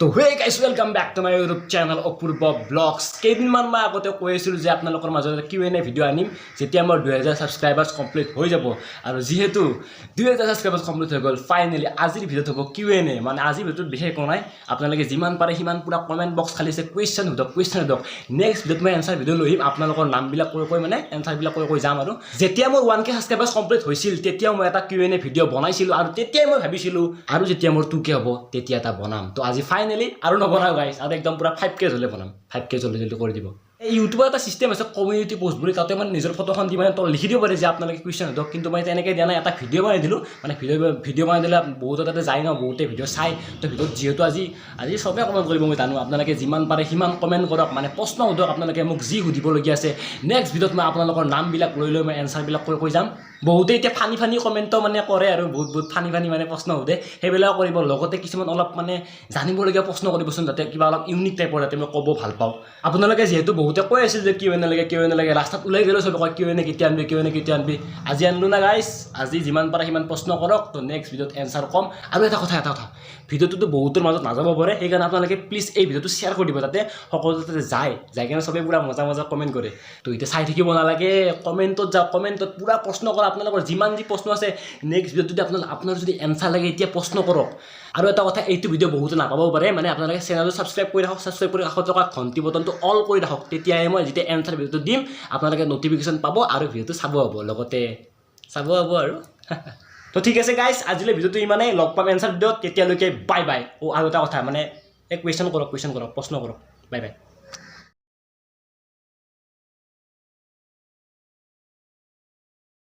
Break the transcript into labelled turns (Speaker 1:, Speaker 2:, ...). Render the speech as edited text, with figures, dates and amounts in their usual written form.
Speaker 1: তো hey guys welcome back to my YouTube channel Apurba blogs. কেইদিনমান মই আগতে কৈ আছিলোঁ যে আপোনালোকৰ মাজত Q&A ভিডিঅ' আনিম যেতিয়া মোৰ 2000 ছাবস্ক্ৰাইবাৰ্ছ কমপ্লিট হৈ যাব। আৰু যিহেতু 2000 ছাবস্ক্ৰাইবাৰ্ছ কমপ্লিট হৈ গ'ল, ফাইনেলি আজিৰ ভিডিঅ'ত হ'ব Q&A। মানে আজিৰ ভিডিঅ'টোত বিশেষ একো নাই, আপোনালোকে যিমান পাৰে সিমান পুৰা কমেণ্ট বক্স খালী আছে, কুৱেশ্যন সোধক। নেক্সট ভিডিঅ'ত মই এনচাৰ ভিডিঅ' লৈ আহিম, আপোনালোকৰ নামবিলাক কৈ মানে এনচাৰবিলাক কৈ যাম। আৰু যেতিয়া মোৰ 1K ছাবস্ক্ৰাইবাৰ্ছ কমপ্লিট হৈছিল তেতিয়াও মই এটা Q&A ভিডিঅ' বনাইছিলোঁ, আৰু তেতিয়াই মই ভাবিছিলোঁ আৰু যেতিয়া মোৰ 2K হ'ব তেতিয়া এটা বনাম। তো আজি ফাইনেলি আৰু নবনাও গাইজ, আৰু একদম পুৰা 5K হ'লে বনাম। 5K জলদি কৰি দিব। এই ইউটিউবৰ এটা চিষ্টেম আছে কমিউনিটি পোষ্ট বুলি, তাতে মানে নিজৰ ফটোখন দি মানে তল লিখি দিব পাৰে যে আপোনালোকে কুৱেশ্যন সোধক, কিন্তু মই তেনেকৈ দিয়া নাই। এটা ভিডিঅ' বনাই দিলোঁ, মানে ভিডিঅ' বনাই দিলে বহুতে তাতে যায় ন, বহুতে ভিডিঅ' চাই। তো ভিডিঅ'ত যিহেতু আজি চবেই কমেণ্ট কৰিব মই জানো, আপোনালোকে যিমান পাৰে সিমান কমেণ্ট কৰক, মানে প্ৰশ্ন সোধক, আপোনালোকে মোক যি সুধিবলগীয়া আছে। নেক্সট ভিডিঅ'ত মই আপোনালোকৰ নামবিলাক লৈ মই এনচাৰবিলাক কৈ যাম। বহুতে এতিয়া ফানি কমেণ্টটো মানে কৰে, আৰু বহুত ফানি মানে প্ৰশ্ন সোধে, সেইবিলাকো কৰিব। লগতে কিছুমান অলপ মানে জানিবলগীয়া প্ৰশ্ন কৰিবচোন, যাতে কিবা অলপ ইউনিক টাইপৰ, যাতে মই ক'ব ভাল পাওঁ। আপোনালোকে যিহেতু বহুতে কৈ আছিল যে Q&A লাগে, ৰাস্তাত ওলাই গ'লেও চবে কয় Q&A কেতিয়া আনবি। আজি আনিলোঁ না গাইজ, আজি যিমান পাৰে সিমান প্ৰশ্ন কৰক, তো নেক্সট ভিডিঅ'ত এনচাৰ ক'ম। আৰু এটা কথা ভিডিঅ'টোতো বহুতৰ মাজত নাযাব পাৰে, সেইকাৰণে আপোনালোকে প্লিজ এই ভিডিঅ'টো শ্বেয়াৰ কৰি দিব, যাতে সকলো যাতে যাই কিনে চবে পুৰা মজা কমেণ্ট কৰে। তো এতিয়া চাই থাকিব নালাগে, কমেণ্টত যাওক, কমেণ্টত পুৰা প্ৰশ্ন কৰা, আপোনালোকৰ যিমান যি প্ৰশ্ন আছে। নেক্সট ভিডিঅ'ত যদি আপোনাৰ যদি এনচাৰ লাগে এতিয়া প্ৰশ্ন কৰক। আৰু এটা কথা, এইটো ভিডিঅ' বহুতে নাপাবও পাৰে, মানে আপোনালোকে চেনেলটো ছাবস্ক্ৰাইব কৰি ৰাখক, কাষত থকা ঘণ্টি বটনটো অল কৰি ৰাখক, তেতিয়াহে মই যেতিয়া এনচাৰ ভিডিঅ'টো দিম আপোনালোকে নটিফিকেশ্যন পাব আৰু ভিডিঅ'টো চাব হ'ব আৰু তো ঠিক আছে গাইজ, আজিলৈ ভিডিঅ'টো ইমানেই। লগ পাম এনচাৰ ভিডিঅ'ত, তেতিয়ালৈকে বাই। আৰু এটা কথা, মানে কুৱেশ্যন কৰক, প্ৰশ্ন কৰক। বাই।